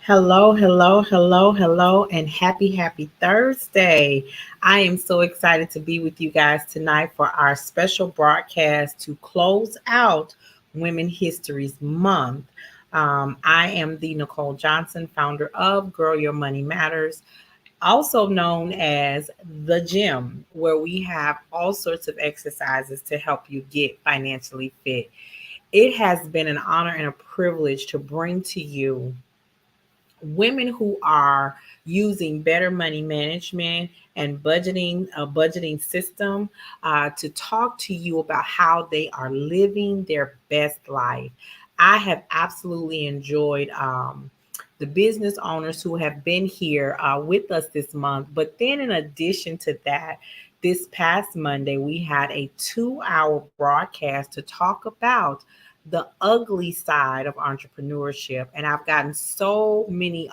Hello, hello, hello, hello, and happy Thursday. I am so excited to be with you guys tonight for our special broadcast to close out Women Histories Month. I am the Nicole Johnson, founder of Girl Your Money Matters, also known as the gym, where we have all sorts of exercises to help you get financially fit. It has been an honor and a privilege to bring to you women who are using better money management and budgeting a budgeting system to talk to you about how they are living their best life. I have absolutely enjoyed the business owners who have been here with us this month. But then, in addition to that, this past Monday, we had a 2 hour broadcast to talk about the ugly side of entrepreneurship. And I've gotten so many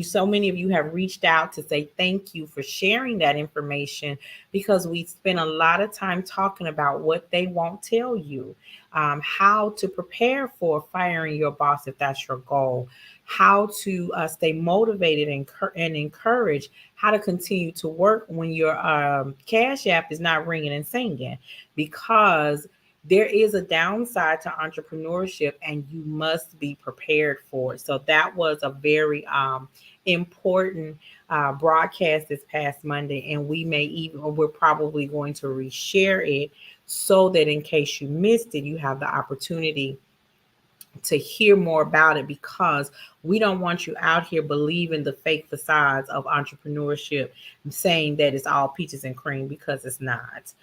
so many of you have reached out to say thank you for sharing that information, because we spend a lot of time talking about what they won't tell you, how to prepare for firing your boss if that's your goal, how to stay motivated and encouraged, how to continue to work when your cash app is not ringing and singing, because there is a downside to entrepreneurship and you must be prepared for it. So that was a very important broadcast this past Monday, and we may even, or we're probably going to reshare it so that in case you missed it, you have the opportunity to hear more about it, because we don't want you out here believing the fake facades of entrepreneurship, saying that it's all peaches and cream, because it's not.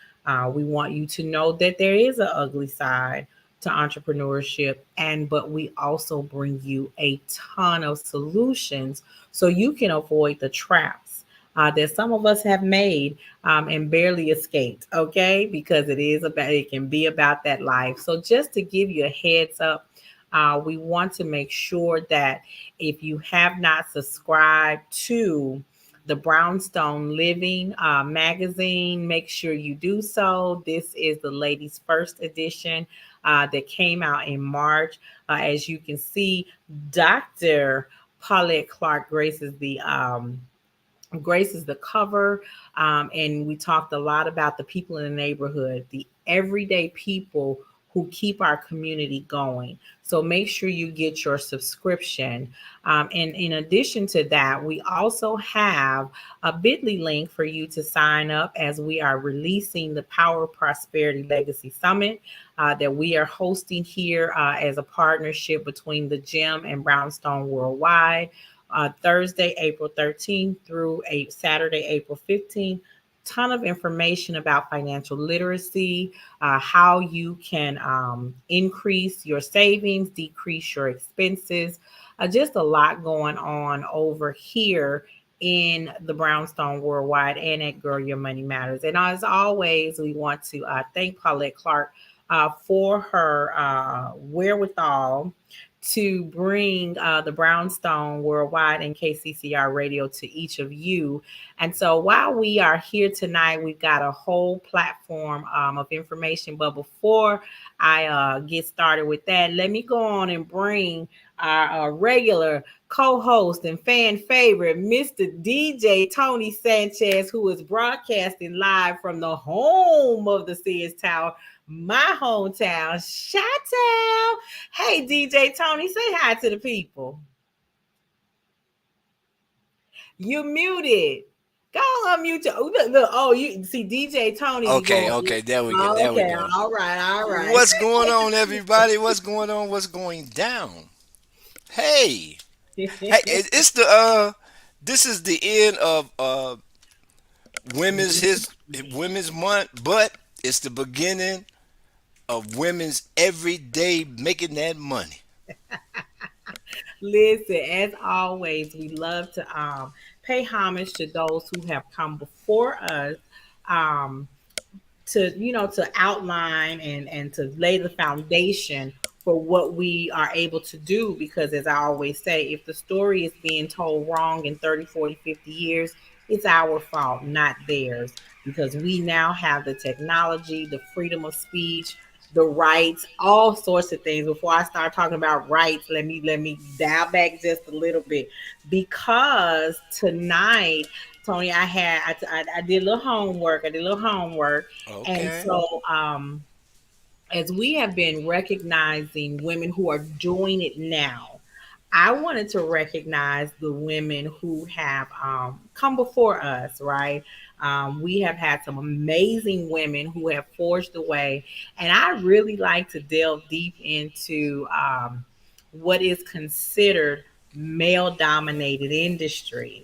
We want you to know that there is an ugly side to entrepreneurship, and but we also bring you a ton of solutions so you can avoid the traps that some of us have made and barely escaped. Okay, because it can be about that life. So just to give you a heads up, we want to make sure that if you have not subscribed to the Brownstone Living magazine, make sure you do so. This is the ladies' first edition that came out in March. As you can see, Dr. Paulette Clark graces the cover, and we talked a lot about the people in the neighborhood, the everyday people who keep our community going. So make sure you get your subscription. And in addition to that, we also have a Bitly link for you to sign up, as we are releasing the Power Prosperity Legacy Summit that we are hosting here as a partnership between the Gym and Brownstone Worldwide. Thursday, April 13th through Saturday, April 15th. Ton of information about financial literacy, how you can increase your savings, decrease your expenses. Just a lot going on over here in the Brownstone Worldwide and at Girl Your Money Matters. And as always, we want to thank Paulette Clark for her wherewithal to bring the Brownstone Worldwide and KCCR Radio to each of you. And so while we are here tonight, we've got a whole platform of information. But before I get started with that, let me go on and bring our regular co-host and fan favorite, Mr. DJ Tony Sanchez, who is broadcasting live from the home of the Sears Tower, my hometown, Chi-Town. Hey, DJ Tony, say hi to the people. You muted. Go unmute your. Oh, look. Oh, you see DJ Tony Okay, going. okay, there we go, there we Okay, go. all right, all right. What's going on, everybody? What's going on? What's going down? Hey, hey, it's the this is the end of Women's Month, but it's the beginning of Women's Everyday making that money. Listen, as always, we love to pay homage to those who have come before us. Um, to to outline and to lay the foundation for what we are able to do, because as I always say, if the story is being told wrong in 30, 40, 50 years, it's our fault, not theirs, because we now have the technology, the freedom of speech, the rights, all sorts of things. Before I start talking about rights, let me dial back just a little bit, because tonight, Tony, I did a little homework. I did a little homework, and Okay. so as we have been recognizing women who are doing it now, I wanted to recognize the women who have come before us, right? We have had some amazing women who have forged the way, and I really like to delve deep into what is considered male dominated industries.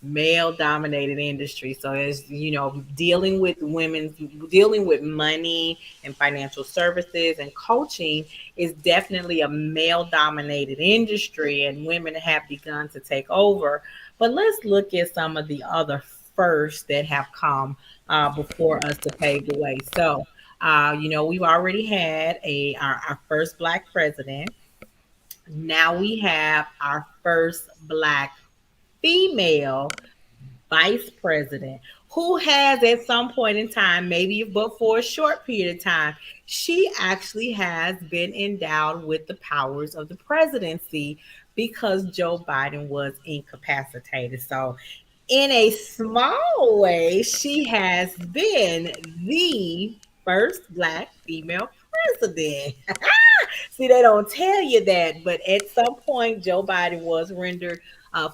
Male dominated industry. So, as you know, dealing with money and financial services and coaching is definitely a male dominated industry, and women have begun to take over. But let's look at some of the other firsts that have come before us to pave the way. So, we've already had our first Black president. Now we have our first Black female vice president, who has at some point in time, maybe but for a short period of time, she actually has been endowed with the powers of the presidency because Joe Biden was incapacitated. So, in a small way, she has been the first Black female president. See, they don't tell you that, but at some point, Joe Biden was rendered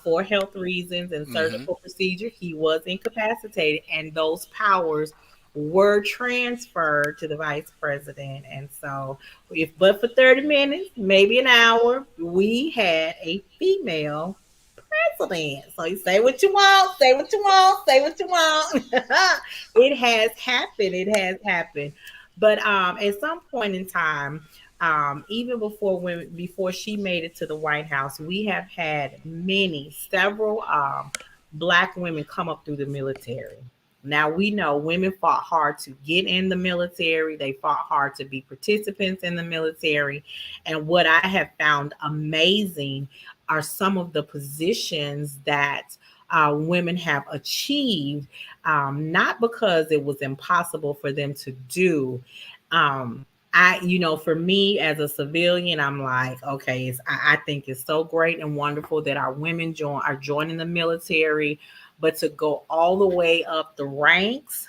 for health reasons and Mm-hmm. surgical procedure. He was incapacitated, and those powers were transferred to the vice president. And so, if but for 30 minutes, maybe an hour, we had a female president. So you say what you want, say what you want, say what you want. It has happened. It has happened. But at some point in time, even before she made it to the White House, we have had several Black women come up through the military. Now we know women fought hard to get in the military. They fought hard to be participants in the military. And what I have found amazing are some of the positions that women have achieved, not because it was impossible for them to do. For me as a civilian, I'm like, okay, I think it's so great and wonderful that our women are joining the military, but to go all the way up the ranks,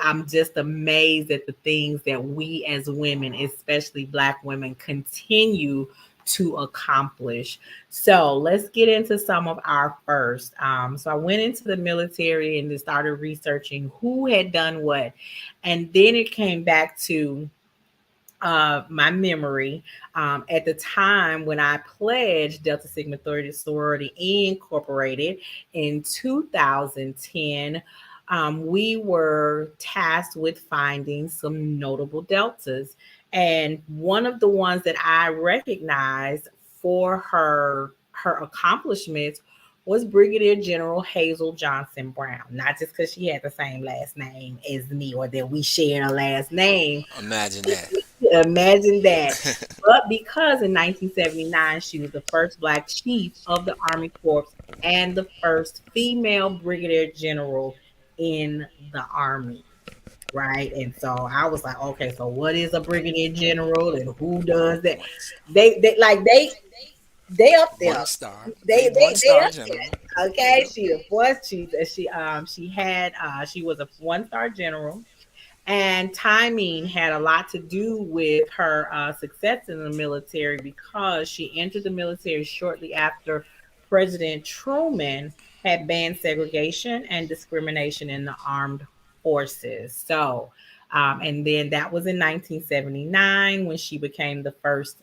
I'm just amazed at the things that we as women, especially Black women, continue to accomplish. So let's get into some of our first. So I went into the military and then started researching who had done what. And then it came back to my memory at the time when I pledged Delta Sigma Sorority Incorporated in 2010. We were tasked with finding some notable deltas. And one of the ones that I recognized for her accomplishments was Brigadier General Hazel Johnson Brown. Not just because she had the same last name as me or that we share a last name. Imagine that. Imagine that. But because in 1979, she was the first Black chief of the Army Corps and the first female brigadier general in the Army. Right. And so I was like, okay, so what is a brigadier general and who does that? Once. They up One there. star. A They 1 star up general. there. Okay. Yep. She was she was a 1-star general, and timing had a lot to do with her success in the military because she entered the military shortly after President Truman had banned segregation and discrimination in the armed forces. So, and then that was in 1979 when she became the first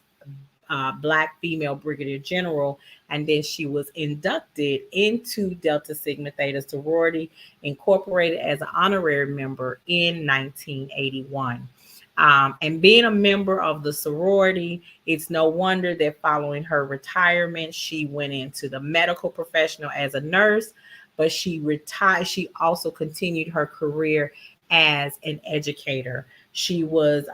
Black female brigadier general, and then she was inducted into Delta Sigma Theta Sorority Incorporated as an honorary member in 1981. And being a member of the sorority, it's no wonder that following her retirement, she went into the medical professional as a nurse, but she retired. She also continued her career as an educator. She was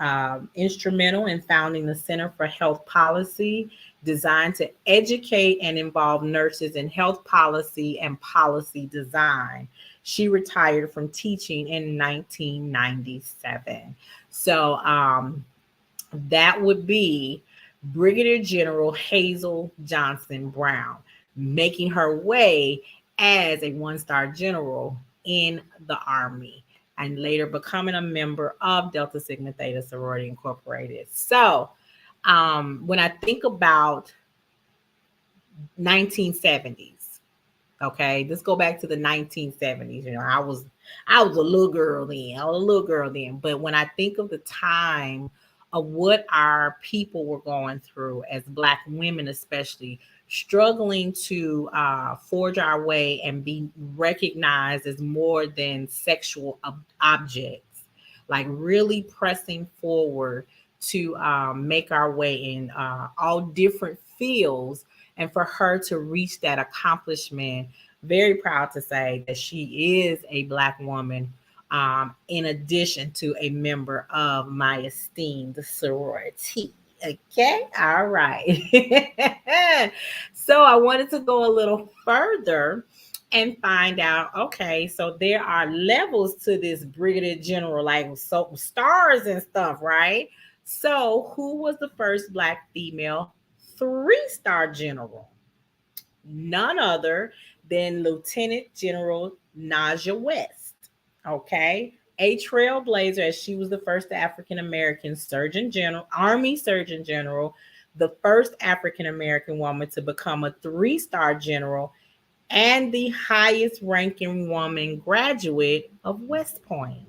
instrumental in founding the Center for Health Policy, designed to educate and involve nurses in health policy and policy design. She retired from teaching in 1997. So that would be Brigadier General Hazel Johnson Brown, making her way as a one-star general in the Army and later becoming a member of Delta Sigma Theta Sorority Incorporated. So, when I think about 1970s, okay, let's go back to the 1970s. You know, I was a little girl then. I was a little girl then. But when I think of the time of what our people were going through as Black women, especially struggling to forge our way and be recognized as more than sexual objects, like really pressing forward to make our way in all different fields, and for her to reach that accomplishment, very proud to say that she is a Black woman, in addition to a member of my esteemed sorority. Okay, all right. So I wanted to go a little further and find out, okay, so there are levels to this Brigadier General, like so stars and stuff, right? So, who was the first Black female three-star general? None other than Lieutenant General Naja West. Okay. A trailblazer, as she was the first African American Surgeon General, Army Surgeon General, the first African American woman to become a three-star general, and the highest ranking woman graduate of West Point.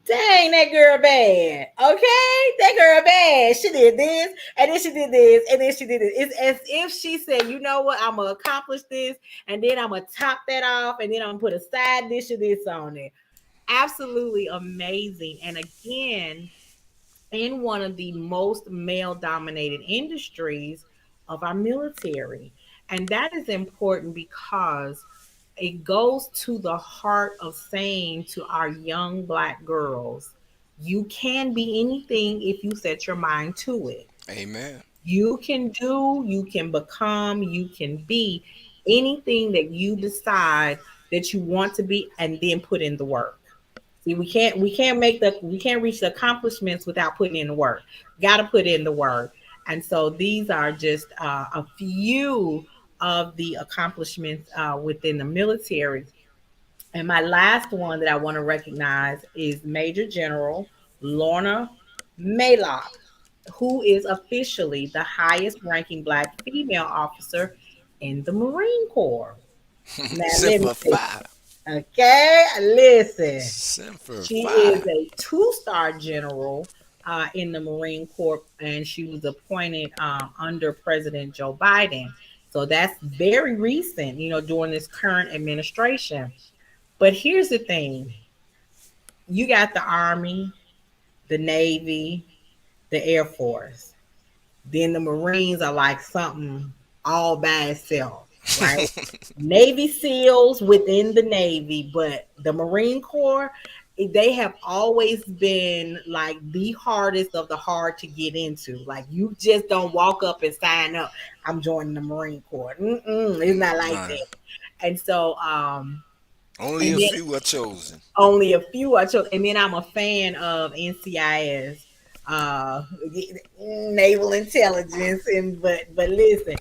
Dang, that girl bad. Okay, that girl bad. She did this, and then she did this, and then she did this. It's as if she said, "You know what? I'm gonna accomplish this, and then I'm gonna top that off, and then I'm gonna put a side dish of this on it." Absolutely amazing. And again, in one of the most male dominated industries of our military. And that is important because it goes to the heart of saying to our young Black girls, you can be anything if you set your mind to it. Amen. You can do, you can become, you can be anything that you decide that you want to be, and then put in the work. See, we can't reach the accomplishments without putting in the work. Got to put in the work. And so these are just a few of the accomplishments within the military. And my last one that I want to recognize is Major General Lorna Maylock, who is officially the highest ranking Black female officer in the Marine Corps. Now, let me say, Simplify. okay, listen. She Simplify. is a two-star general in the Marine Corps, and she was appointed under President Joe Biden. So that's very recent, during this current administration. But here's the thing: you got the Army, the Navy, the Air Force. Then the Marines are like something all by itself, right? Navy SEALs within the Navy, but the Marine Corps, they have always been like the hardest of the hard to get into. Like you just don't walk up and sign up. I'm joining the Marine Corps. It's not like Nah, that. And so, only and a then few are chosen. only a few are chosen. And then I'm a fan of NCIS, uh, naval intelligence. And but listen,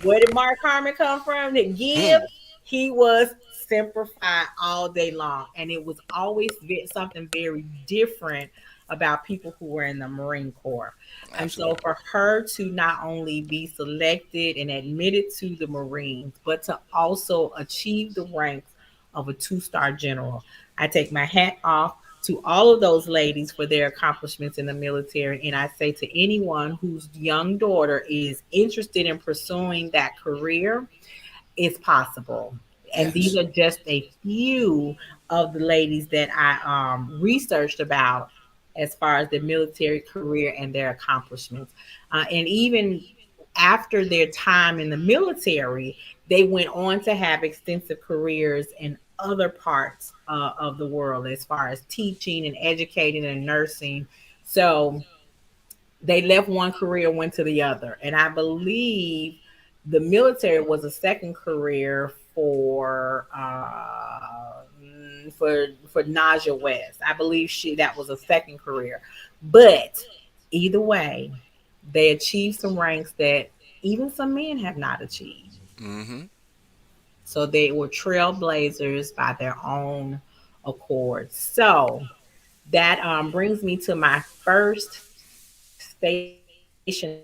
where did Mark Harmon come from? To give, Hmm. he was simplified all day long, and it was always something very different about people who were in the Marine Corps. And so Absolutely. for her to not only be selected and admitted to the Marines, but to also achieve the ranks of a two-star general, I take my hat off to all of those ladies for their accomplishments in the military. And I say to anyone whose young daughter is interested in pursuing that career, it's possible. And these Yes. are just a few of the ladies that I researched about as far as the military career and their accomplishments. And even after their time in the military, they went on to have extensive careers in other parts of the world as far as teaching and educating and nursing. So they left one career, went to the other. And I believe the military was a second career for for Naja West. I believe that was a second career. But either way, they achieved some ranks that even some men have not achieved. Mm-hmm. So they were trailblazers by their own accord. So that brings me to my first station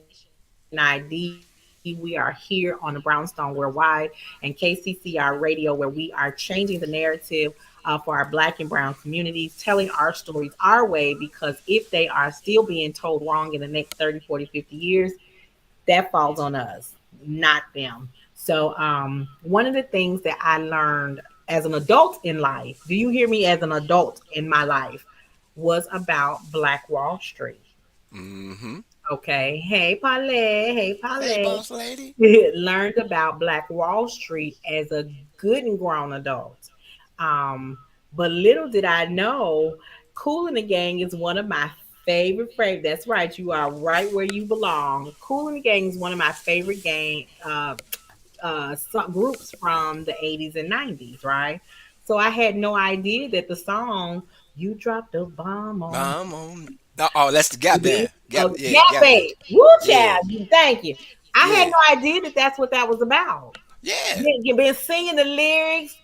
ID. We are here on the Brownstone Worldwide and KCCR Radio, where we are changing the narrative for our Black and Brown communities, telling our stories our way, because if they are still being told wrong in the next 30, 40, 50 years, that falls on us, not them. So, one of the things that I learned as an adult in life, do you hear me, as an adult in my life, was about Black Wall Street. Mm-hmm. Okay. Hey, Paulette. Hey, Hey, Paulette. boss lady. Learned about Black Wall Street as a good and grown adult. Um, but little did I know, Cool and the Gang is one of my favorite. That's right. You are right where you belong. Cool and the Gang is one of my favorite groups from the 80s and 90s, right? So I had no idea that the song "You Dropped a Bomb on I'm on. Oh, that's the Gap Me," Band. Gap, yeah, yeah, Gap Band. babe, woo, Yeah, child, thank you. I had yeah, no idea that that's what that was about. yeah. You've been singing the lyrics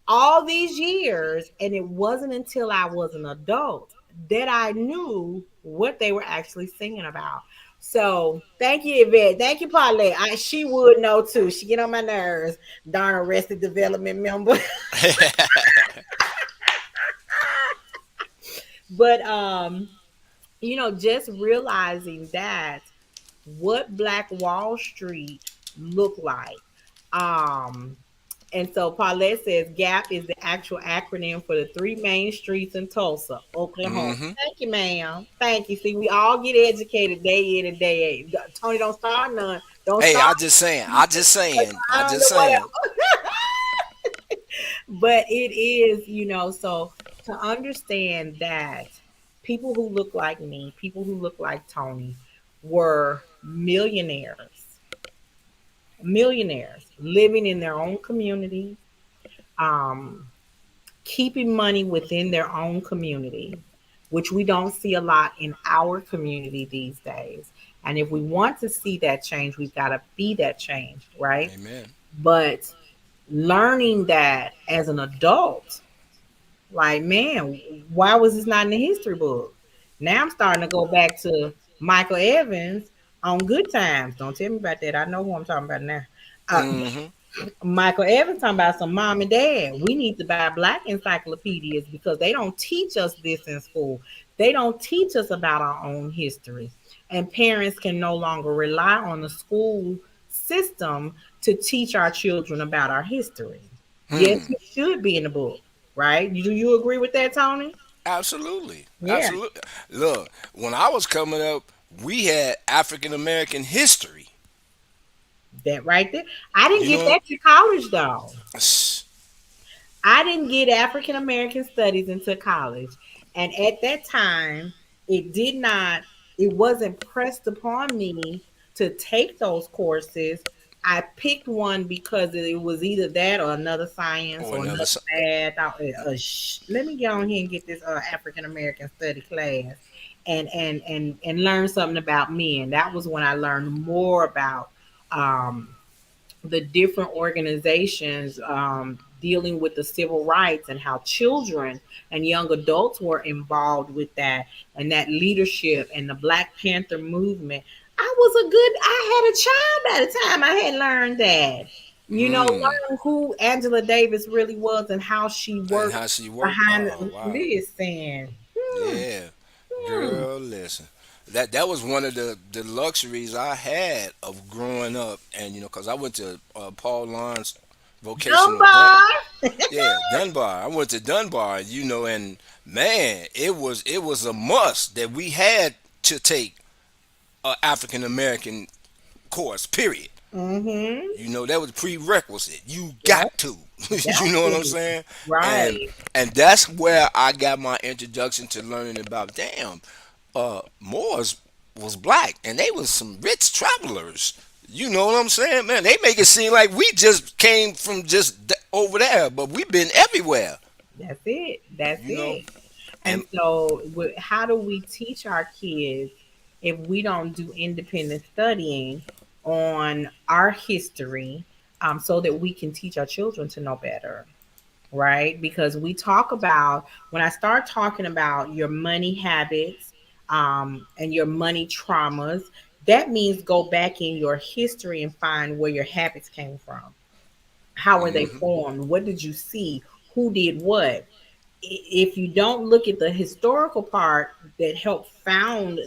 all these years, and it wasn't until I was an adult that I knew what they were actually singing about. So thank you, Yvette. Thank you, Paulette. She would know too. She get on my nerves. Darn Arrested Development member. But just realizing that what Black Wall Street looked like. Um, And so Paulette says GAP is the actual acronym for the three main streets in Tulsa, Oklahoma. Mm-hmm. Thank you, ma'am. Thank you. See, we all get educated day in and day out. Tony, don't start none. Don't Hey, start. I just saying. I just saying. I I don't just know what saying. else. But it is, so to understand that people who look like me, people who look like Tony, were millionaires living in their own community, um, keeping money within their own community, which we don't see a lot in our community these days. And if we want to see that change, we've got to be that change, right? Amen. But learning that as an adult, like, man, why was this not in the history book? Now I'm starting to go back to Michael Evans on Good Times. Don't tell me about that. I know who I'm talking about now. Uh, Mm-hmm. Michael Evans talking about some mom and dad. We need to buy black encyclopedias because they don't teach us this in school. They don't teach us about our own history. And parents can no longer rely on the school system to teach our children about our history. Yes, Hmm. it should be in the book, right? Do you agree with that, Tony? Absolutely. Yeah, Absolutely. Look, when I was coming up, we had African American history. that right there. I didn't You get know, that to college though. s- I didn't get African American studies until college. And at that time, it did not, it wasn't pressed upon me to take those courses. I picked one because it was either that or another science or or another. another math. Let me go on here and get this African American study class and learn something about me. And that was when I learned more about um, the different organizations dealing with the civil rights and how children and young adults were involved with that and that leadership and the Black Panther movement. I had a child by the time I had learned that. Mm. Learn who Angela Davis really was and how she And worked how she worked. behind Oh the wow. listen. Yeah. Hmm. Girl, listen. That was one of the luxuries I had of growing up, and because I went to Paul Laurence Vocational Dun. Dunbar. Yeah, Dunbar. I went to Dunbar, and man, it was a must that we had to take a African American course. Period. Mm-hmm. That was prerequisite. You Yep. got to. Got You know what I'm to. saying? And Right. and that's where I got my introduction to learning about Moors was black and they was some rich travelers. You know what I'm saying, man? They make it seem like we just came from just over there, but we've been everywhere. That's it. That's you know. it. And And so, how do we teach our kids if we don't do independent studying on our history, so that we can teach our children to know better? Right? Because we talk about, when I start talking about your money habits, and your money traumas, that means go back in your history and find where your habits came from. How were they hmm formed? What did you see? Who did what? If you don't look at the historical part that helped found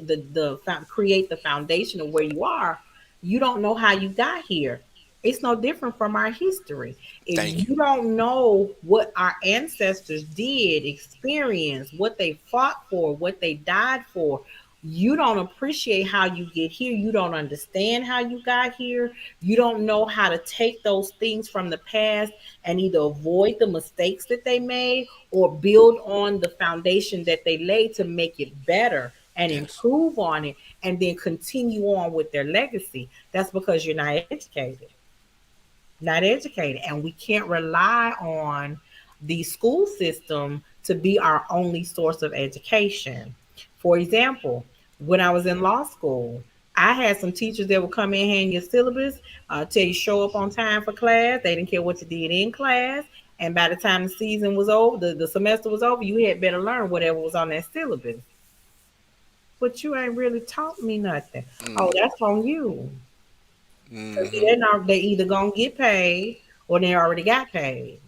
create the foundation of where you are, you don't know how you got here. It's no different from our history. If thank you. you don't know what our ancestors did, experience, what they fought for, what they died for, you don't appreciate how you get here. You don't understand how you got here. You don't know how to take those things from the past and either avoid the mistakes that they made or build on the foundation that they laid to make it better and Yes. improve on it and then continue on with their legacy. That's because you're not educated. Not educated. And we can't rely on the school system to be our only source of education. For example, when I was in law school, I had some teachers that would come in, hand your syllabus, tell you show up on time for class. They didn't care what you did in class. And by the time the season was over, the semester was over, you had better learn whatever was on that syllabus. But you ain't really taught me nothing. Oh, Mm. that's on you. Because Hmm. they either gonna get paid or they already got paid.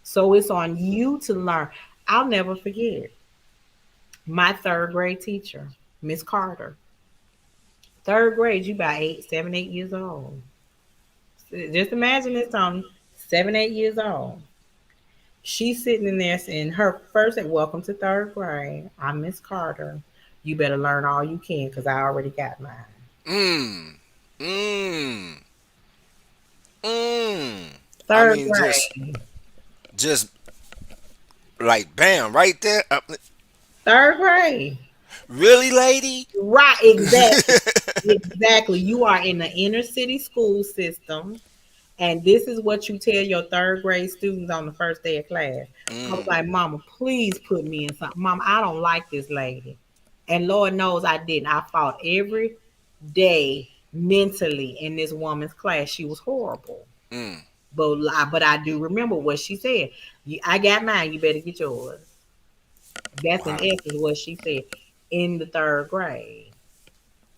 So it's on you to learn. I'll never forget my third grade teacher, Miss Carter. Third grade, you about 8, 7, 8 years old. Just imagine this on 7, 8 years old. She's sitting in there in her first and welcome to third grade. I'm Miss Carter. You better learn all you can because I already got mine. Mm. Mm. Mm. I Third mean, grade. just like bam, right there. Third grade. Really, lady? Right, exactly. Exactly. You are in the inner city school system, and this is what you tell your third grade students on the first day of class. I was Mm. like, Mama, please put me in something. Mama, I don't like this lady. And Lord knows I didn't. I fought every day mentally in this woman's class. She was horrible. Mm. But I do remember what she said. I got mine. You better get yours. That's in Wow. essence what she said in the third grade.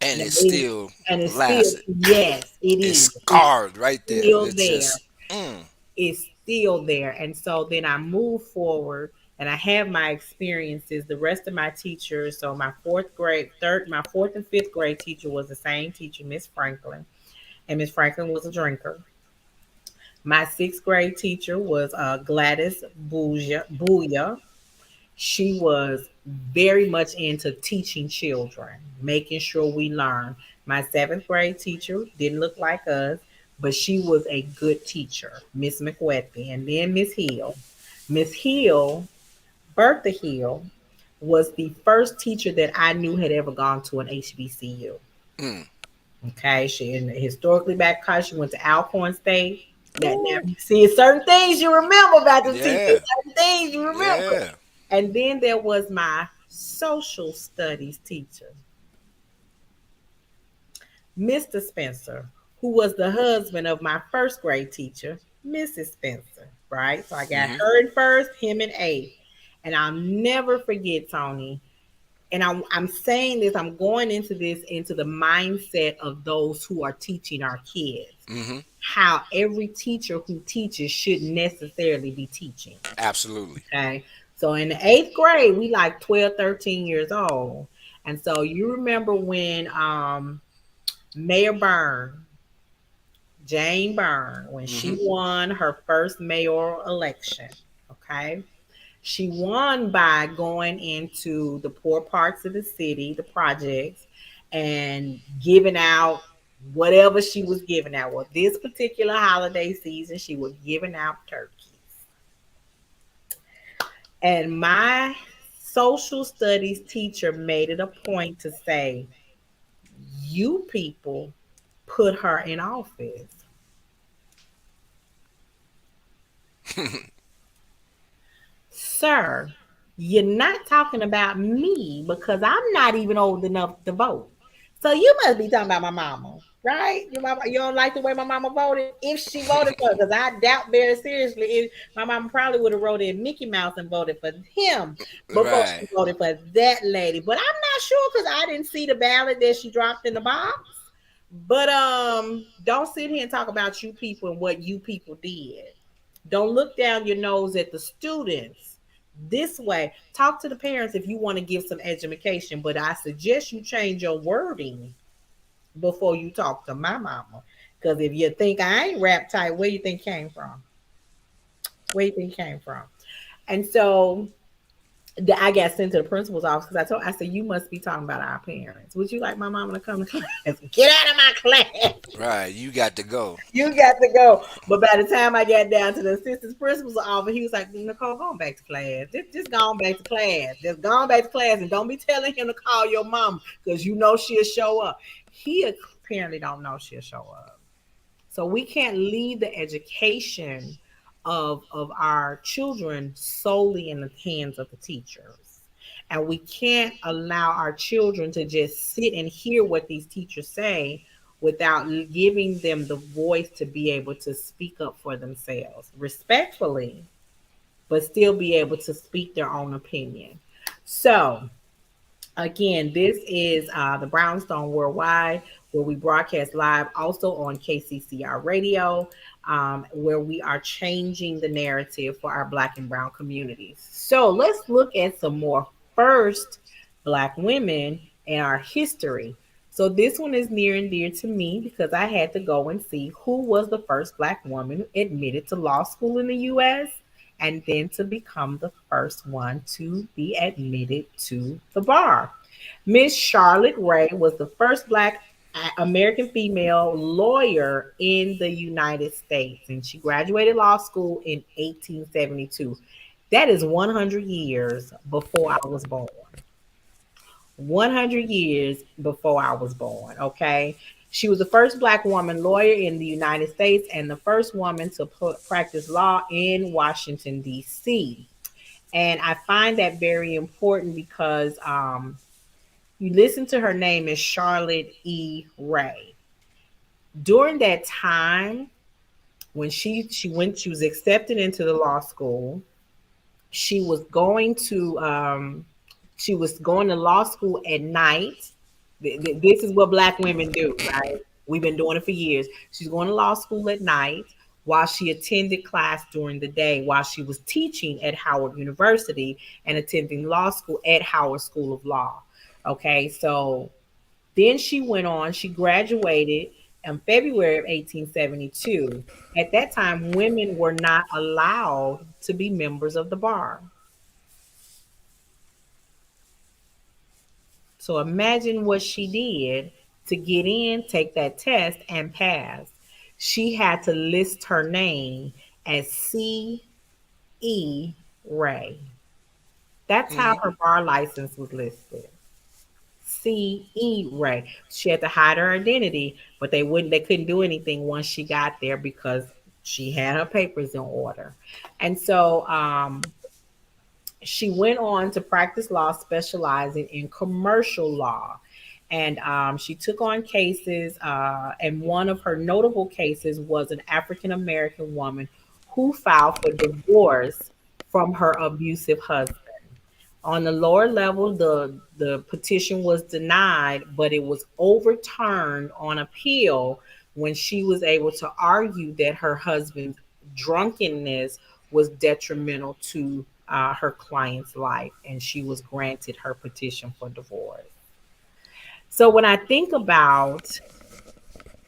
And Now, it's still and it's still, lasted. yes, it It's is. It's scarred right there. still It's there. just. Mm. Is still there. And so then I move forward and I have my experiences. The rest of my teachers, so my fourth and fifth grade teacher was the same teacher, Miss Franklin. And Miss Franklin was a drinker. My sixth grade teacher was Gladys Booya. She was very much into teaching children, making sure we learn. My seventh grade teacher didn't look like us, but she was a good teacher, Miss McWethy. And then Miss Hill. Miss Hill, Bertha Hill, was the first teacher that I knew had ever gone to an HBCU. Mm. Okay, she in historically black college. She went to Alcorn State. That now Woo. you see certain things you remember about the teacher, Yeah. certain things you remember. Yeah. And then there was my social studies teacher, Mr. Spencer, who was the husband of my first grade teacher, Mrs. Spencer. Right, so I got Hmm. her in first, him in eighth, and I'll never forget Tony. And I'm saying this, I'm going into this into the mindset of those who are teaching our kids. Hmm. How every teacher who teaches shouldn't necessarily be teaching. Absolutely. Okay. So in the eighth grade, we like 12, 13 years old. And so you remember when Mayor Byrne, Jane Byrne, when she Hmm. won her first mayoral election, okay? She won by going into the poor parts of the city, the projects, and giving out whatever she was giving out. Well, this particular holiday season, she was giving out turkeys. And my social studies teacher made it a point to say, you people put her in office. Sir, you're not talking about me because I'm not even old enough to vote. So you must be talking about my mama, right? Your mama, you don't like the way my mama voted? If she voted for, because I doubt very seriously if my mama probably would have wrote in Mickey Mouse and voted for him before she Right. voted for that lady. But I'm not sure because I didn't see the ballot that she dropped in the box. But don't sit here and talk about you people and what you people did. Don't look down your nose at the students. This way, talk to the parents if you want to give some education, but I suggest you change your wording before you talk to my mama. Because if you think I ain't rap tight, where you think came from? Where you think came from? And so I got sent to the principal's office because I said, you must be talking about our parents. Would you like my mama to come to class? Get out of my class. Right. You got to go. You got to go. But by the time I got down to the assistant principal's office, he was like, Nicole, go on back to class. Just go on back to class. Just go on back to class and don't be telling him to call your mom because you know she'll show up. He apparently don't know she'll show up. So we can't leave the education of our children solely in the hands of the teachers. And we can't allow our children to just sit and hear what these teachers say without giving them the voice to be able to speak up for themselves respectfully, but still be able to speak their own opinion. So, again, this is the Brownstone Worldwide, where we broadcast live also on KCCR Radio, where we are changing the narrative for our Black and Brown communities. So let's look at some more first Black women in our history. So this one is near and dear to me because I had to go and see who was the first Black woman admitted to law school in the U.S. and then to become the first one to be admitted to the bar. Miss Charlotte Ray was the first Black American female lawyer in the United States, and she graduated law school in 1872. That is 100 years before I was born. 100 years before I was born. Okay. She was the first Black woman lawyer in the United States and the first woman to practice law in Washington, D.C. And I find that very important because you listen to her name is Charlotte E. Ray. During that time, when she was accepted into the law school, she was going to law school at night. This is what Black women do, right? We've been doing it for years. She's going to law school at night while she attended class during the day, while she was teaching at Howard University and attending law school at Howard School of Law. Okay, so then she went on, she graduated in February of 1872. At that time, women were not allowed to be members of the bar. So imagine what she did to get in, take that test, and pass. She had to list her name as C.E. Ray. That's how Hmm. her bar license was listed. C.E. Ray. She had to hide her identity, but they couldn't do anything once she got there because she had her papers in order. And so she went on to practice law, specializing in commercial law. And she took on cases, and one of her notable cases was an African American woman who filed for divorce from her abusive husband. On the lower level, the petition was denied, but it was overturned on appeal when she was able to argue that her husband's drunkenness was detrimental to her client's life, and she was granted her petition for divorce. So when I think about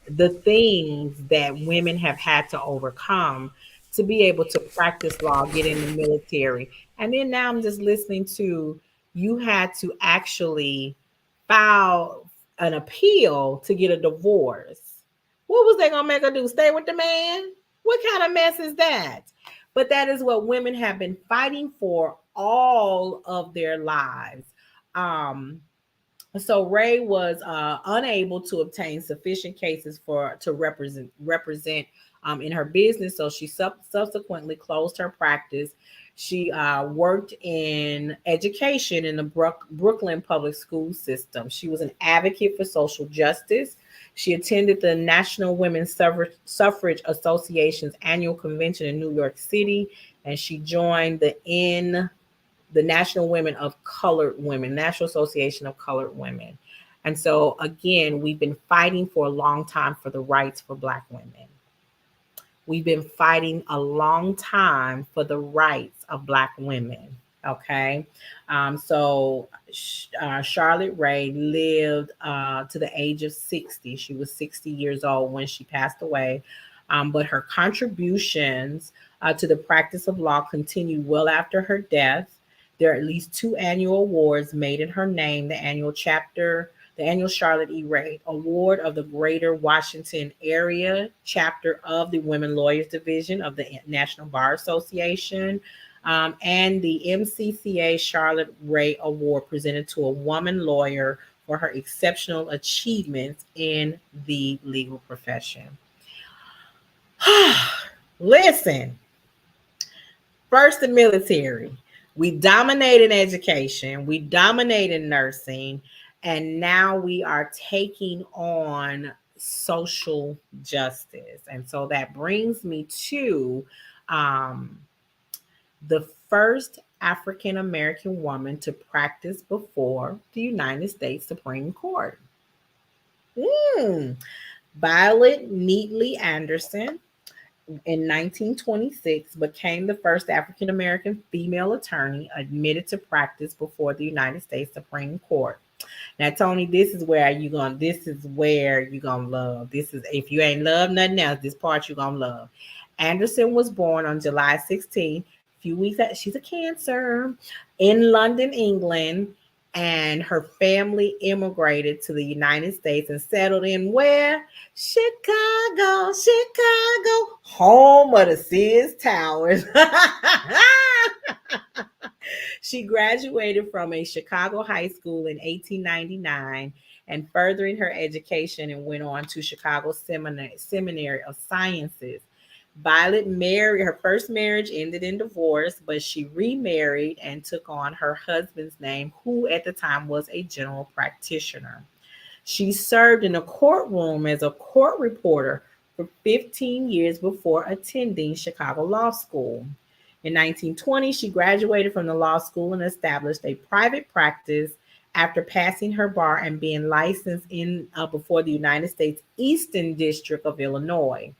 the things that women have had to overcome to be able to practice law, get in the military. And then now I'm just listening to you had to actually file an appeal to get a divorce. What was they gonna make her do? Stay with the man? What kind of mess is that? But that is what women have been fighting for all of their lives. Um, so Ray was unable to obtain sufficient cases for to represent in her business. So she subsequently closed her practice. She worked in education in the Brooklyn public school system. She was an advocate for social justice. She attended the National Women's Suffrage Association's annual convention in New York City, and she joined the National Women of Colored Women, National Association of Colored Women. And so, again, we've been fighting for a long time for the rights for Black women. We've been fighting a long time for the rights of Black women. Okay. Charlotte Ray lived to the age of 60. She was 60 years old when she passed away. But her contributions to the practice of law continued well after her death. There are at least two annual awards made in her name: the annual Charlotte E. Ray Award of the Greater Washington Area Chapter of the Women Lawyers Division of the National Bar Association, and the MCCA Charlotte Ray Award presented to a woman lawyer for her exceptional achievements in the legal profession. Listen, first the military. We dominated education, we dominated nursing, and now we are taking on social justice. And so that brings me to the first African American woman to practice before the United States Supreme Court. Violet Neatley Anderson in 1926 became the first African American female attorney admitted to practice before the United States Supreme Court. Now, Tony, this is where you're gonna love. This is, if you ain't love nothing else, this part you're gonna love. Anderson was born on July 16th, a few weeks after, she's a Cancer, in London, England, and her family immigrated to the United States and settled in where? Chicago, home of the Sears Towers. She graduated from a Chicago high school in 1899 and furthering her education and went on to Chicago Seminary of Sciences. Violet married, her first marriage ended in divorce, but she remarried and took on her husband's name, who at the time was a general practitioner. She served in a courtroom as a court reporter for 15 years before attending Chicago Law School. In 1920, she graduated from the law school and established a private practice after passing her bar and being licensed in before the United States Eastern District of Illinois.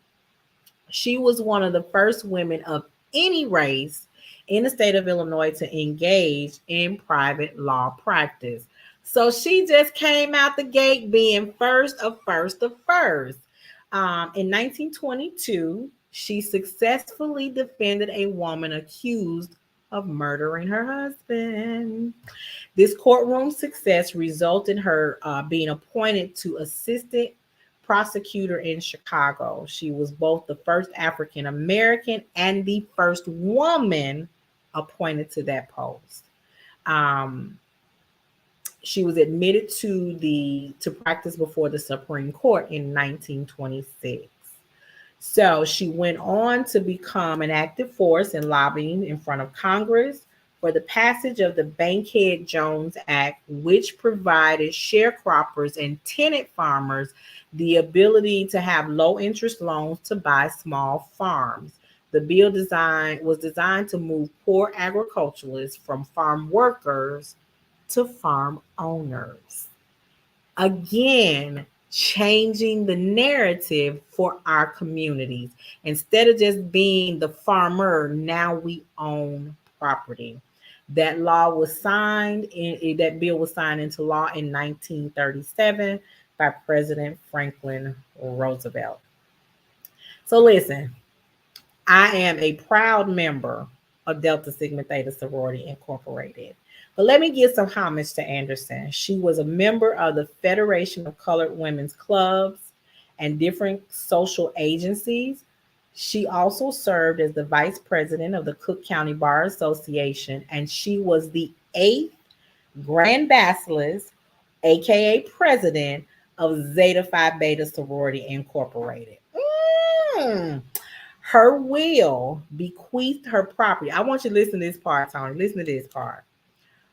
She was one of the first women of any race in the state of Illinois to engage in private law practice. So she just came out the gate being first of first of first. In 1922, she successfully defended a woman accused of murdering her husband. This courtroom success resulted in her being appointed to assistant prosecutor in Chicago. She was both the first African American and the first woman appointed to that post. She was admitted to practice before the Supreme Court in 1926. So she went on to become an active force in lobbying in front of Congress for the passage of the Bankhead-Jones Act, which provided sharecroppers and tenant farmers the ability to have low-interest loans to buy small farms. The bill was designed to move poor agriculturalists from farm workers to farm owners. Again, changing the narrative for our communities. Instead of just being the farmer, now we own property. That bill was signed into law in 1937 by President Franklin Roosevelt. So listen, I am a proud member of Delta Sigma Theta Sorority Incorporated. But let me give some homage to Anderson. She was a member of the Federation of Colored Women's Clubs and different social agencies. She also served as the vice president of the Cook County Bar Association, and she was the 8th Grand Basileus, aka president of Zeta Phi Beta Sorority Incorporated. Her will bequeathed her property. I want you to listen to this part, Tony. Listen to this part.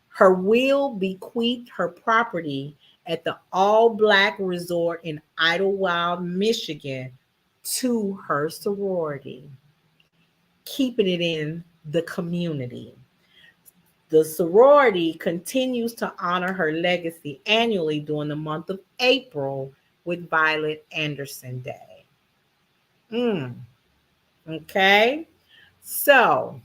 Her will bequeathed her property at the all black resort in Idlewild, Michigan to her sorority, keeping it in the community. The sorority continues to honor her legacy annually during the month of April with Violet Anderson Day. Mm, okay, so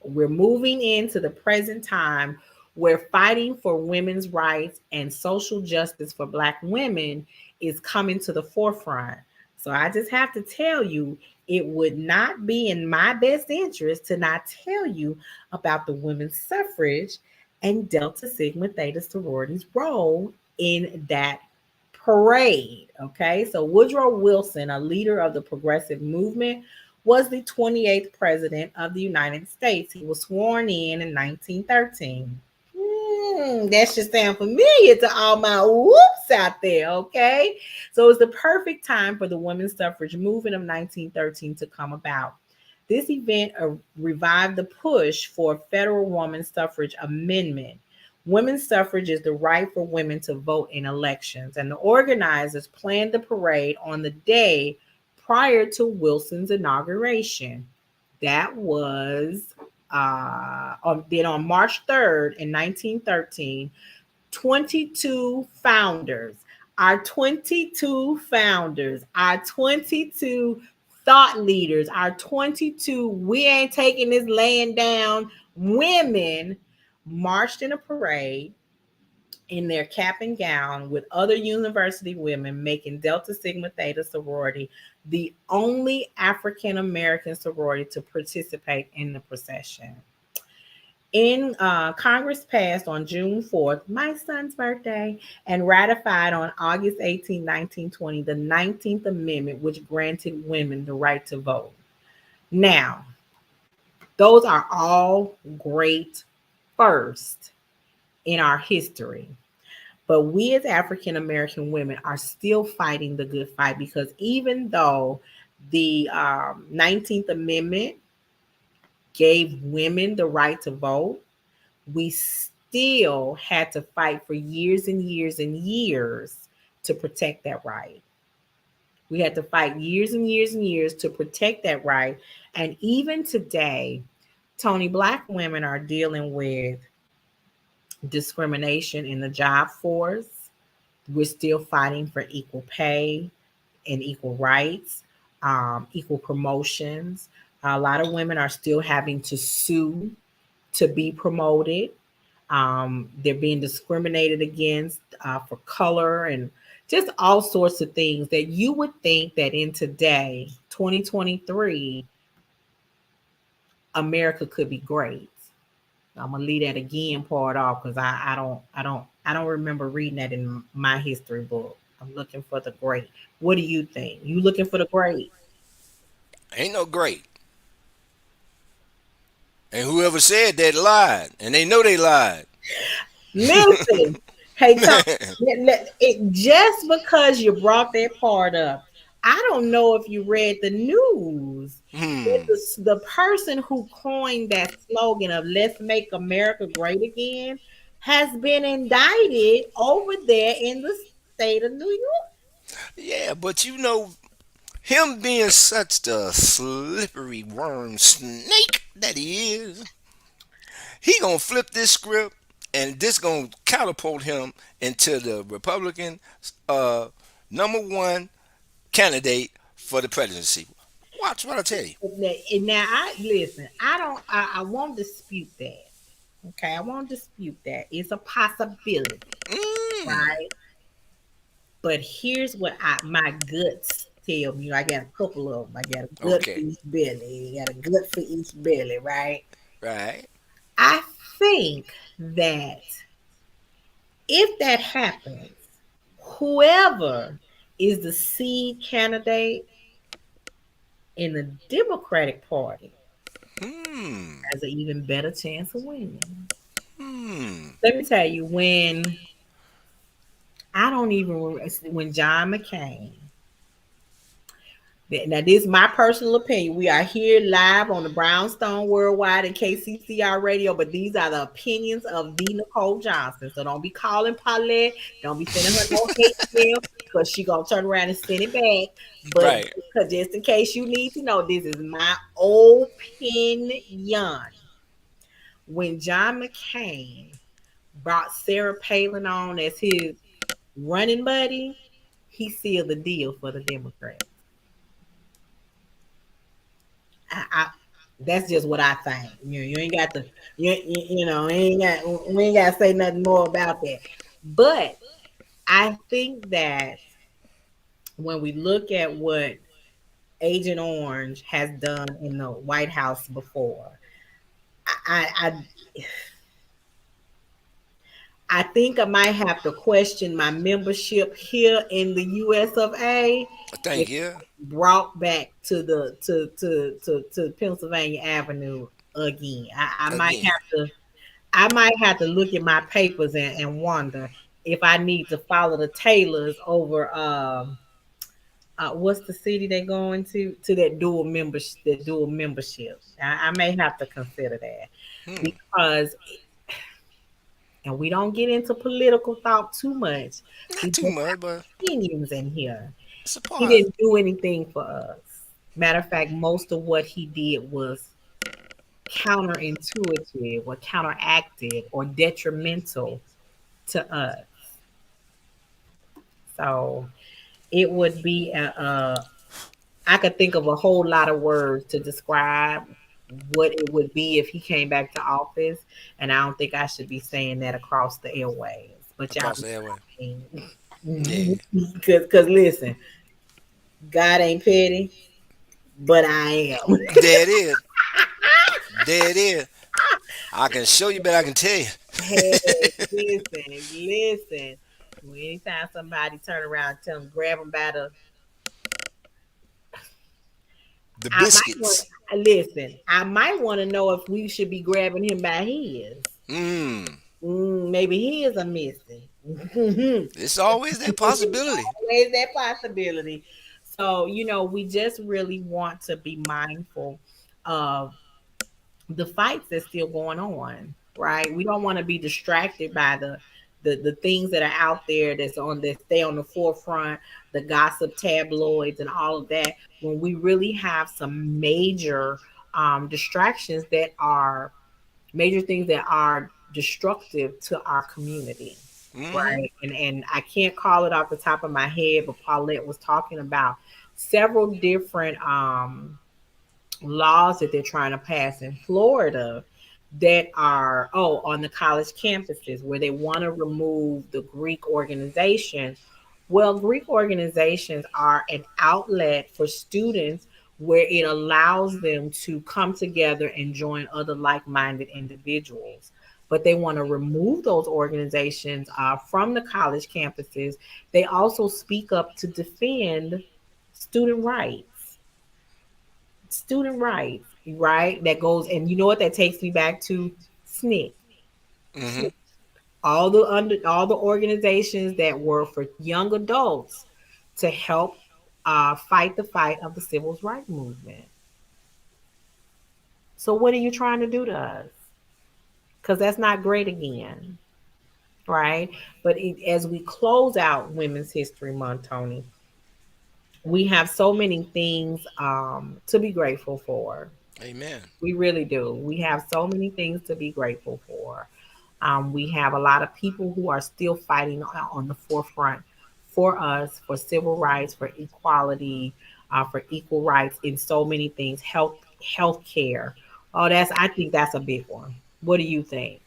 we're moving into the present time where fighting for women's rights and social justice for Black women is coming to the forefront. So I just have to tell you, it would not be in my best interest to not tell you about the women's suffrage and Delta Sigma Theta sorority's role in that parade. Okay, so Woodrow Wilson, a leader of the progressive movement, was the 28th president of the United States. He was sworn in 1913. That should sound familiar to all my whoops out there, okay? So it's the perfect time for the women's suffrage movement of 1913 to come about. This event revived the push for a federal woman suffrage amendment. Women's suffrage is the right for women to vote in elections, and the organizers planned the parade on the day prior to Wilson's inauguration. That was on March 3rd in 1913. 22 founders, our 22 thought leaders, our 22 we ain't taking this laying down women marched in a parade in their cap and gown with other university women, making Delta Sigma Theta sorority the only African American sorority to participate in the procession. In Congress passed on June 4th, my son's birthday, and ratified on August 18, 1920, the 19th Amendment, which granted women the right to vote. Now, those are all great firsts in our history. But we as African American women are still fighting the good fight, because even though the 19th Amendment gave women the right to vote, we still had to fight for years and years and years to protect that right. We had to fight years and years and years to protect that right. And even today, Tony, Black women are dealing with discrimination in the job force. We're still fighting for equal pay and equal rights, equal promotions. A lot of women are still having to sue to be promoted. They're being discriminated against for color and just all sorts of things that you would think that in today, 2023, America could be great. I'm gonna leave that again part off because I don't remember reading that in my history book. I'm looking for the great. What do you think? You looking for the great? Ain't no great. And whoever said that lied, and they know they lied. Listen, hey Tom, just because you brought that part up, I don't know if you read the news. That Hmm. the person who coined that slogan of "Let's make America great again" has been indicted over there in the state of New York. Yeah, but you know, him being such the slippery worm snake that he is, he gonna flip this script, and this gonna catapult him into the Republican uh, #1 candidate for the presidency. Watch what I tell you. Now, I listen. I don't. I won't dispute that. Okay, I won't dispute that. It's a possibility, Mm, right? But here's what my guts tell me. I got a couple of them. I got a gut for okay, each belly. You got a gut for each belly, right? right. I think that if that happens, whoever is the seed candidate in the Democratic Party Hmm. has an even better chance of winning. Hmm. Let me tell you, I don't even when John McCain Now, this is my personal opinion. We are here live on the Brownstone Worldwide and KCCR Radio, but these are the opinions of the Nicole Johnson. So don't be calling Paulette. Don't be sending her no hate mail because she gonna turn around and send it back. But Right. just in case you need to know, this is my opinion. When John McCain brought Sarah Palin on as his running buddy, he sealed the deal for the Democrats. I that's just what I think. You ain't got to you know ain't got we ain't got to say nothing more about that. But I think that when we look at what Agent Orange has done in the White House before, I I think I might have to question my membership here in the U.S. of A. Thank If you. brought back to the to Pennsylvania Avenue again. Again. I might have to look at my papers and wonder if I need to follow the Taylors over what's the city they going to that dual membership. I may have to consider that Hmm. because and we don't get into political thought too much. We Not just too much, but have opinions in here. it's a He part. didn't do anything for us. Matter of fact, most of what he did was counterintuitive or counteracted or detrimental to us. So it would be I could think of a whole lot of words to describe what it would be if he came back to office, and I don't think I should be saying that across the airways. But y'all, Across the airway. Yeah. because listen, God ain't petty, but I am. There it is. There it is. I can show you, but I can tell you. Hey, listen. Anytime somebody turn around and tell them, grab them by the, The I might want biscuits. to listen. I might want to know if we should be grabbing him by his. Mmm. Maybe his are missing. There's It's always that possibility. always that possibility. So we just really want to be mindful of the fights that's still going on, right? We don't want to be distracted by the things that are out there that stay on the forefront, the gossip tabloids and all of that, when we really have some major distractions that are major things that are destructive to our community. Hmm. Right. And I can't call it off the top of my head, but Paulette was talking about several different laws that they're trying to pass in Florida that are on the college campuses where they want to remove the Greek organizations. Well, Greek organizations are an outlet for students where it allows them to come together and join other like-minded individuals. But they want to remove those organizations from the college campuses. They also speak up to defend student rights student rights, right? That goes, and you know what that takes me back to? SNCC. Hmm. All the organizations that were for young adults to help fight the fight of the civil rights movement. So what are you trying to do to us? Because that's not great again, right? But as we close out Women's History Month, Tony, we have so many things to be grateful for. Amen. We really do. We have so many things to be grateful for. We have a lot of people who are still fighting on the forefront for us, for civil rights, for equality, for equal rights in so many things. Health care. Oh, I think that's a big one. What do you think?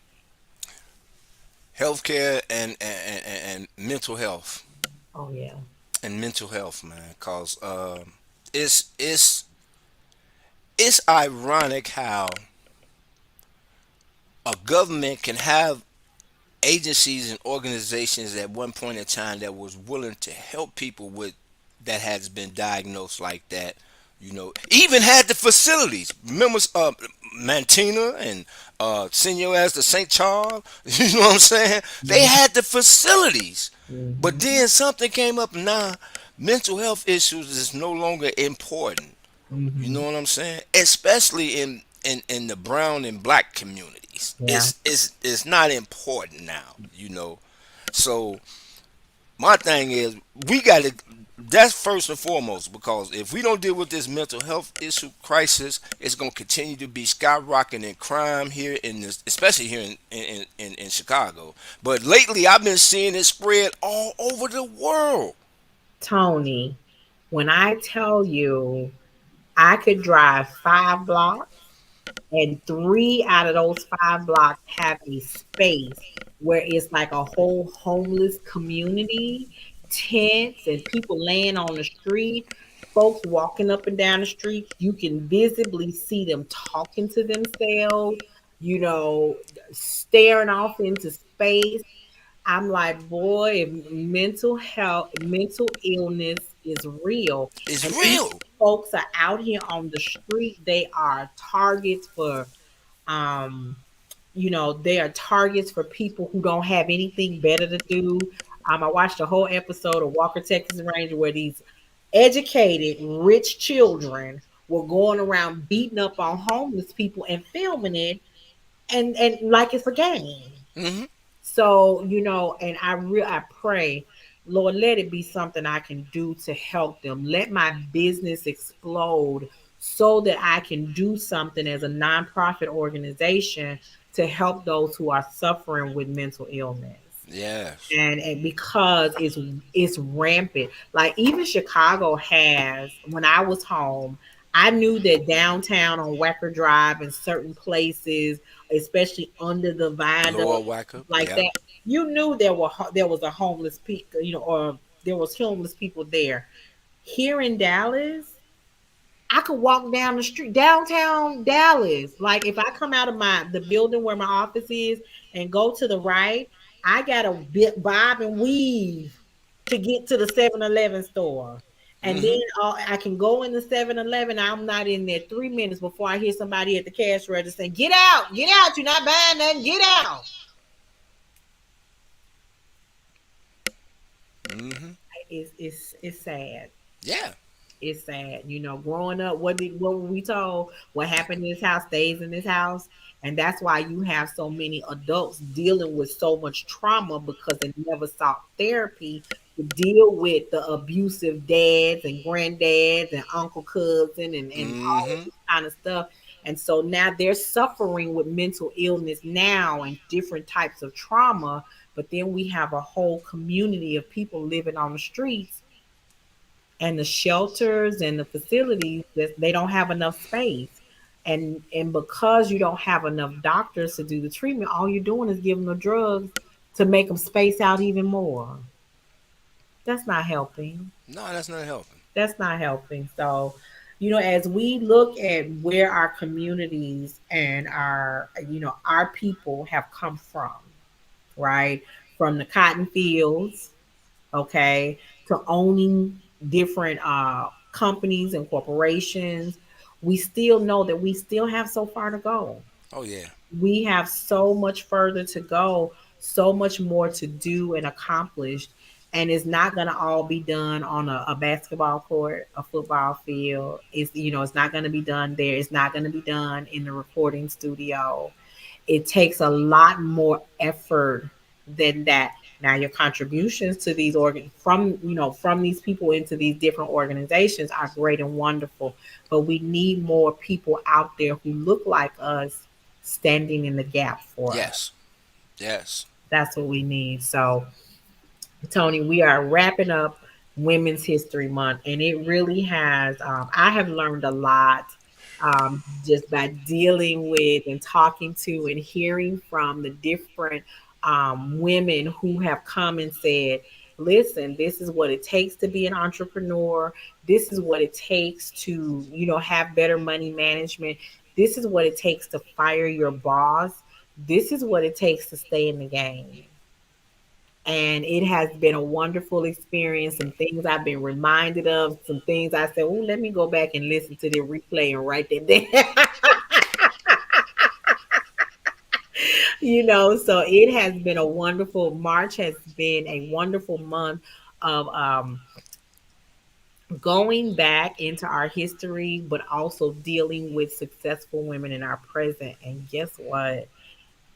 Healthcare and mental health. Oh yeah. And mental health, man. Cause it's it's ironic how a government can have agencies and organizations at one point in time that was willing to help people with that has been diagnosed like that. Even had the facilities. Remember, Mantina and Senor as the St. Charles. You know what I'm saying? They Mhm. had the facilities, but Mhm. then something came up. Nah, mental health issues is no longer important. You Hmm. know what I'm saying? Especially in the brown and black communities. Yeah. It's not important now, you know. So my thing is we got to, that's first and foremost, because if we don't deal with this mental health issue crisis, it's going to continue to be skyrocketing crime here in this, especially here in Chicago. But lately I've been seeing it spread all over the world. Tony, when I tell you I could drive 5 blocks and 3 out of those 5 blocks have a space where it's like a whole homeless community, tents and people laying on the street, folks walking up and down the street. You can visibly see them talking to themselves, you know, staring off into space. I'm like, boy, if mental illness is real, It's and these real. folks are out here on the street, they are targets for um they are targets for people who don't have anything better to do. I watched a whole episode of Walker Texas Ranger where these educated rich children were going around beating up on homeless people and filming it, and like it's a game. Hmm. So, and I pray, Lord, let it be something I can do to help them. Let my business explode so that I can do something as a nonprofit organization to help those who are suffering with mental illness. Yes. And because it's rampant. Like even Chicago has, when I was home, I knew that downtown on Wacker Drive and certain places, especially under the Lower viaduct Wacker. like Yep. that, you knew there was a homeless people, or there was homeless people there. Here in Dallas, I could walk down the street, downtown Dallas. Like if I come out of the building where my office is and go to the right, I gotta bob and weave to get to the 7-Eleven store. And then Hmm. I can go in the 7-Eleven. I'm not in there 3 minutes before I hear somebody at the cash register saying, "Get out, get out! You're not buying nothing. Get out!" Hmm. It's sad. Yeah. It's sad. Growing up, what were we told? What happened in this house stays in this house. And that's why you have so many adults dealing with so much trauma because they never sought therapy to deal with the abusive dads and granddads and uncle cousin and all of Hmm. this kind of stuff. And so now they're suffering with mental illness now and different types of trauma. But then we have a whole community of people living on the streets and the shelters and the facilities that they don't have enough space. And because you don't have enough doctors to do the treatment, all you're doing is giving them drugs to make them space out even more. That's not helping. No, that's not helping. That's not helping. So, as we look at where our communities and our people have come from, right? From the cotton fields, okay, to owning different companies and corporations, we still know that we still have so far to go. Oh yeah. We have so much further to go, so much more to do and accomplish. And it's not going to all be done on a basketball court, a football field. It's not going to be done there. It's not going to be done in the recording studio. It takes a lot more effort than that. Now, your contributions to these from these people into these different organizations are great and wonderful, but we need more people out there who look like us standing in the gap for us. Yes. Yes. That's what we need. So, Tony, we are wrapping up Women's History Month, and it really has. I have learned a lot just by dealing with and talking to and hearing from the different women who have come and said, listen, this is what it takes to be an entrepreneur. This is what it takes to, have better money management. This is what it takes to fire your boss. This is what it takes to stay in the game. And it has been a wonderful experience. Some things I've been reminded of, some things I said, oh, let me go back and listen to the replay and write that down. So it has been, a wonderful March has been a wonderful month of, going back into our history, but also dealing with successful women in our present. And guess what?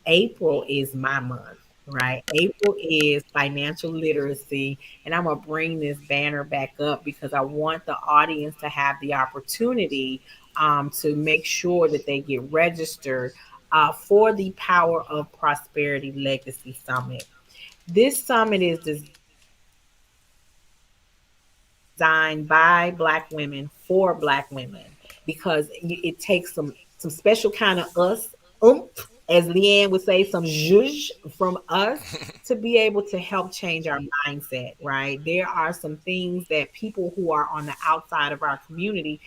April is my month, right? April is financial literacy. And I'm going to bring this banner back up because I want the audience to have the opportunity to make sure that they get registered for the Power of Prosperity Legacy Summit. This summit is designed by Black women for Black women because it takes some special kind of us, as Leanne would say, some zhuzh from us to be able to help change our mindset, right? There are some things that people who are on the outside of our community,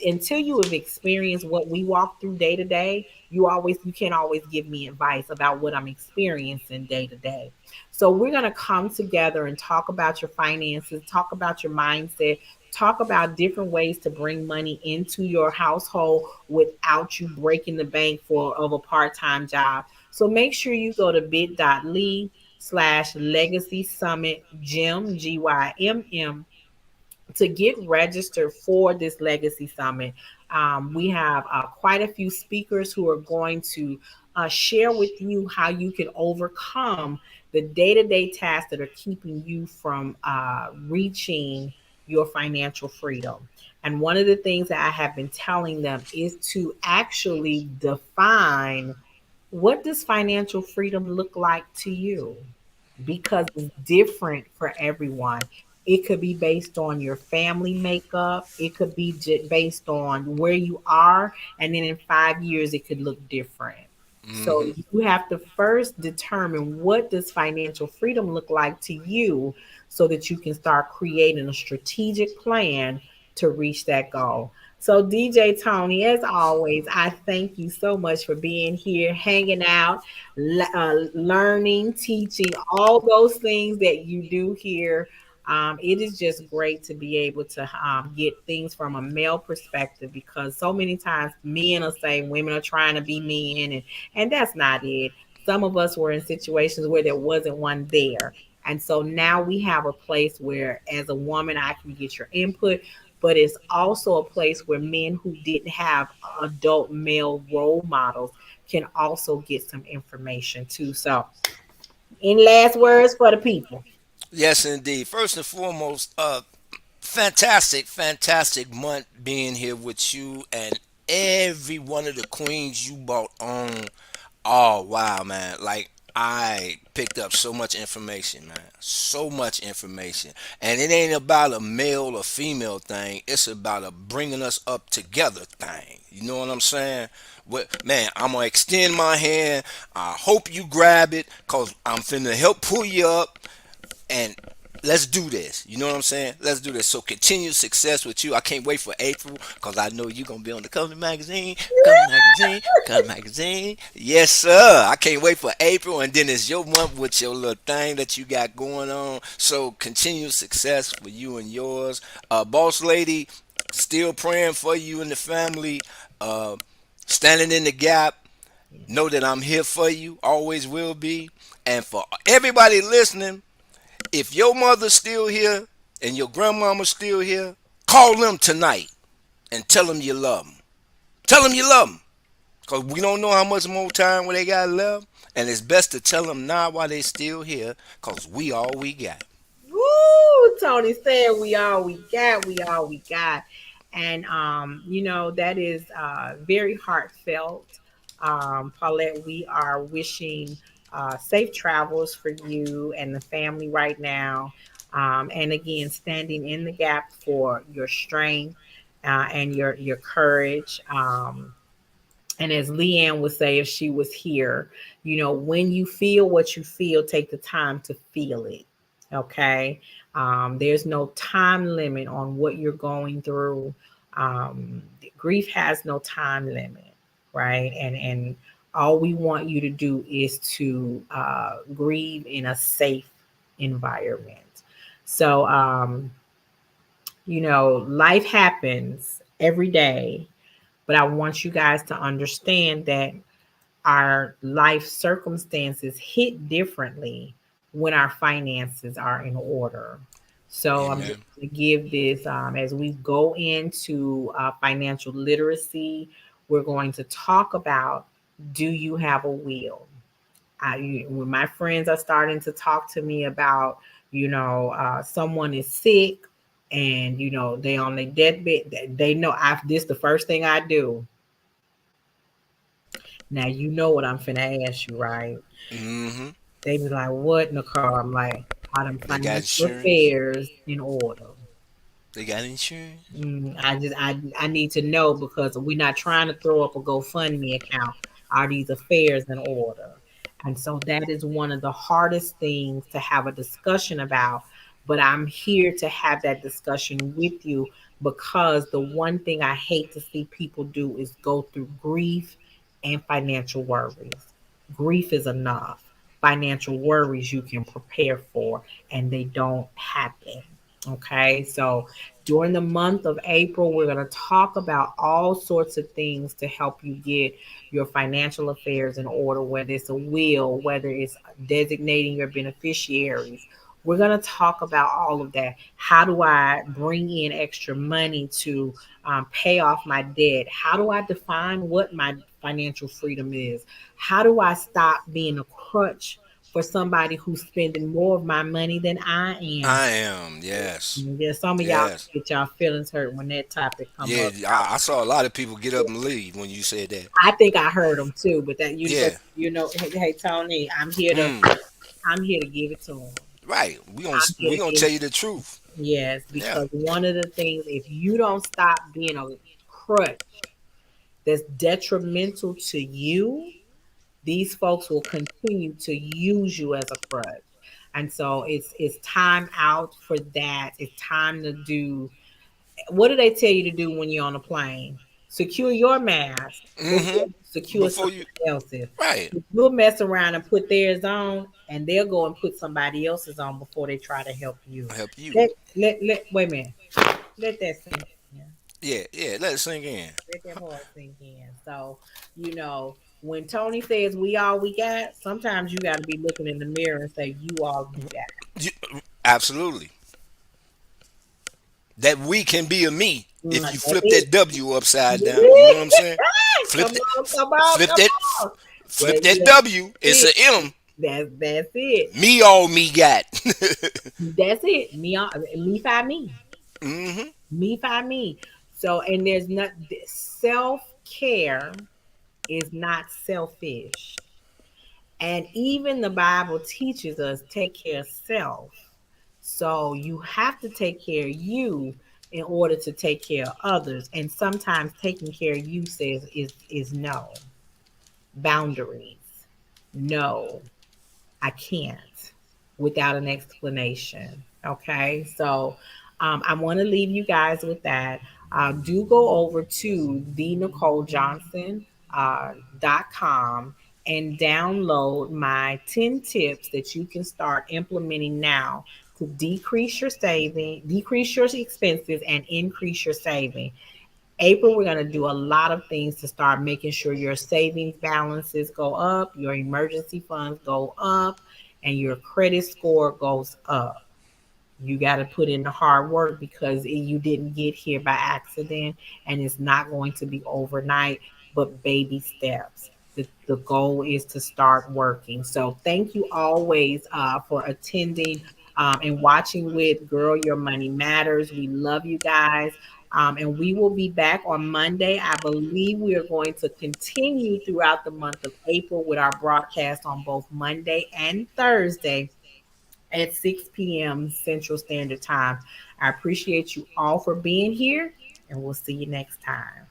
until you have experienced what we walk through day to day, you can't always give me advice about what I'm experiencing day to day. So we're going to come together and talk about your finances, talk about your mindset, talk about different ways to bring money into your household without you breaking the bank for of a part-time job. So make sure you go to bit.ly/legacy summit gym GYMM to get registered for this Legacy Summit. We have quite a few speakers who are going to share with you how you can overcome the day to day tasks that are keeping you from reaching your financial freedom. And one of the things that I have been telling them is to actually define, what does financial freedom look like to you? Because it's different for everyone. It could be based on your family makeup. It could be based on where you are. And then in 5 years, it could look different. So Hmm. you have to first determine, what does financial freedom look like to you so that you can start creating a strategic plan to reach that goal. So DJ Tony, as always, I thank you so much for being here, hanging out, learning, teaching, all those things that you do here. It is just great to be able to get things from a male perspective, because so many times men will say women are trying to be men, and that's not it. Some of us were in situations where there wasn't one there. And so now we have a place where, as a woman, I can get your input, but it's also a place where men who didn't have adult male role models can also get some information too. So, any last words for the people? Yes, indeed. First and foremost, fantastic, fantastic month being here with you and every one of the queens you brought on. Oh wow, man! Like, I picked up so much information, man. So much information, and it ain't about a male or female thing. It's about a bringing us up together thing. You know what I'm saying? What, man? I'm gonna extend my hand. I hope you grab it, cause I'm finna help pull you up, and let's do this. You know what I'm saying? Let's do this. So continued success with you. I can't wait for April, because I know you're gonna be on the cover magazine. Cover magazine. Cover magazine. Yes, sir. I can't wait for April, and then it's your month with your little thing that you got going on. So continued success for you and yours. Boss lady, still praying for you and the family. Uh, Standing in the gap. Know that I'm here for you. Always will be. And for everybody listening, if your mother's still here and your grandmama's still here, call them tonight and tell them you love them. Tell them you love them. Because we don't know how much more time they got left. And it's best to tell them now while they still here, because we all we got. Woo! Tony said, "We all we got. We all we got." And that is very heartfelt. Paulette, we are wishing safe travels for you and the family right now. And again, standing in the gap for your strength and your courage. And as Leanne would say if she was here, when you feel what you feel, take the time to feel it. Okay. There's no time limit on what you're going through. Grief has no time limit, right? And all we want you to do is to grieve in a safe environment. So, life happens every day, but I want you guys to understand that our life circumstances hit differently when our finances are in order. So I'm just Amen. going to give this as we go into financial literacy. We're going to talk about, do you have a will? When my friends are starting to talk to me about, someone is sick and they on their deathbed, they know this the first thing I do. Now you know what I'm finna ask you, right? Hmm. They be like, "What, Nicole?" I'm like, "Are them They got financial insurance. affairs in order?" They got insurance. I need to know because we're not trying to throw up a GoFundMe account. Are these affairs in order? And so that is one of the hardest things to have a discussion about. But I'm here to have that discussion with you because the one thing I hate to see people do is go through grief and financial worries. Grief is enough. Financial worries you can prepare for, and they don't happen. Okay, so during the month of April, we're going to talk about all sorts of things to help you get your financial affairs in order, whether it's a will, whether it's designating your beneficiaries. We're going to talk about all of that. How do I bring in extra money to pay off my debt? How do I define what my financial freedom is? How do I stop being a crutch for somebody who's spending more of my money than I am? I am. Yes. Yeah, some of y'all Yes. get y'all feelings hurt when that topic come Yeah. up. I saw a lot of people get up and leave when you said that. I think I heard them too, but Yeah. hey Tony, Mm. I'm here to give it to them. Right. I'm here We to gonna give tell it. you the truth. Yes, Yeah. because one of the things, if you don't stop being a crutch that's detrimental to you, these folks will continue to use you as a crutch. And so it's time out for that. It's time to do, what do they tell you to do when you're on a plane? Secure your mask before Hmm. you secure Before you. somebody else's. Right. You'll mess around and put theirs on, and they'll go and put somebody else's on before they try to help you. Help you. Wait a minute. Let that sink in. Yeah. Yeah. Let it sink in. Let that part sink in. So, when Tony says we all we got, sometimes you got to be looking in the mirror and say, you all you got. You, absolutely. That we can be a me if you That's flip it. that W upside down. You know what I'm saying? Flip Come that. on, come on, Flip come that. on. Flip That, that yeah, W. It's it. a M. That's it. Me all me got. That's it. Me find me. Hmm. Me find me. So, and there's not, self care is not selfish. And even the Bible teaches us take care of self. So you have to take care of you in order to take care of others. And sometimes taking care of you says is no. Boundaries. No, I can't without an explanation. Okay. So I want to leave you guys with that. Do go over to the Nicole Johnson .com and download my 10 tips that you can start implementing now to decrease your saving, decrease your expenses, and increase your saving. April, we're going to do a lot of things to start making sure your savings balances go up, your emergency funds go up, and your credit score goes up. You got to put in the hard work because you didn't get here by accident, and it's not going to be overnight, but baby steps. The goal is to start working. So thank you always for attending and watching with Girl Your Money Matters. We love you guys. And we will be back on Monday. I believe we are going to continue throughout the month of April with our broadcast on both Monday and Thursday at 6 p.m. Central Standard Time. I appreciate you all for being here, and we'll see you next time.